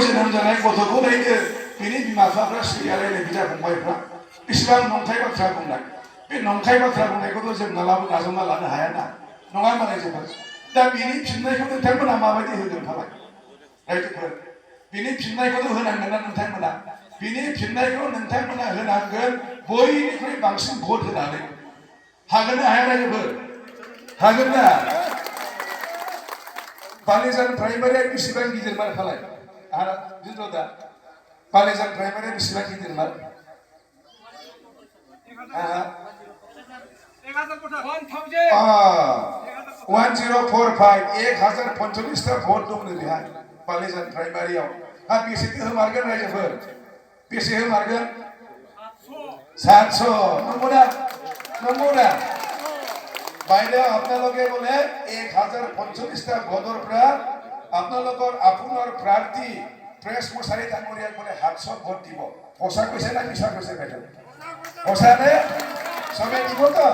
जोनोम जानाय गथ'खौ नायनो बिनि बिमा बिफाफ्रा सिरियालैनो बिदा फंबायफ्रा बेसेबां नंखाय बाथ्रा बुंनाय बे नंखाय बाथ्रा बुंनायखौथ' जों मालाबा नाजावना लानो हायाना नङा होनबालाय जोबोर दा बिनि फिननायखौ नोंथांमोना माबायदि होगोन फालाय रायजोफोर बिनि फिननायखौथ' होनांगोन ना नोंथांमोना बिनि फिननायखौ नोंथांमोना होनांगोन बयनिख्रुइ बांसिन भट होनानै हागोन ना हाया रायजोफोर हागोन ना बालिजान प्राइमारिया बेसेबां गिदिरमार फालाय आरो जुद' दा बालिजान प्राइमारिया बेसेबां गिदिरमार 1045 भट दंनो बेहा बालिजान प्राइमारियाव बेसेथो होमारगोन रायजोफोर बेसे होमारगोन 700 नंगौना বাইদেউ আপোনালোকে বলে 1045টা ভোটৰ পৰা আপোনালোকৰ আপোনাৰ প্ৰাৰ্থী প্ৰেছ মছাৰী ডাঙৰীয়াক বলে 700 ভোট দিব পইচা কৈছে না মিছা কৈছে বাইদেউ পইচা নে সবে দিব তো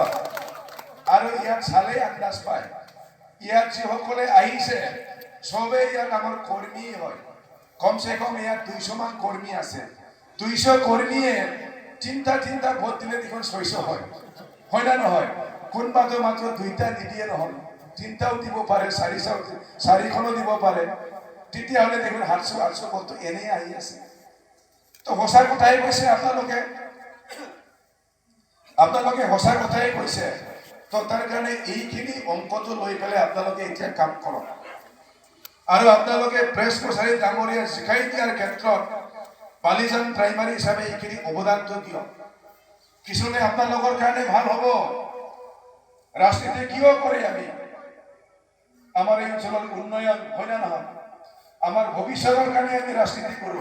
আৰু ইয়াত চালে আন্দাজ পায় ইয়াত যিসকলে আহিছে সবে ইয়াত আমাৰ কৰ্মী হয় কমসে কম ইয়াত 200 মান কৰ্মী আছে 200 কৰ্মীয়ে তিনটা ভোট দিলে দেখোন 600 হয় হয় না নহয় কোনবাটো মাত্ৰ দুইটা নিদিয়ে নহয় তিনটাও দিব পাৰে চাৰিখনো দিব পাৰে তেতিয়াহ'লে দেখোন 700 ভোটটো এনেই আহি আছে তো সঁচা কথাই কৈছে আপোনালোকে সঁচা কথাই কৈছে তো তাৰ কাৰণে এইখিনি অংকটো লৈ পেলাই আপোনালোকে এতিয়া কাম কৰক আৰু আপোনালোকে প্ৰেছ মছাৰী ডাঙৰীয়া শিকাই দিয়াৰ ক্ষেত্ৰত বালিজান প্ৰাইমাৰী হিচাপে এইখিনি অৱদানটো দিয়ক কিছুমানে আপোনালোকৰ কাৰণে ভাল হ'ব রাজনীতি কিয় করে আমি আমার এই অঞ্চলের উন্নয়ন হয় না নহয় আমার ভবিষ্যতের কারণে আমি রাজনীতি করি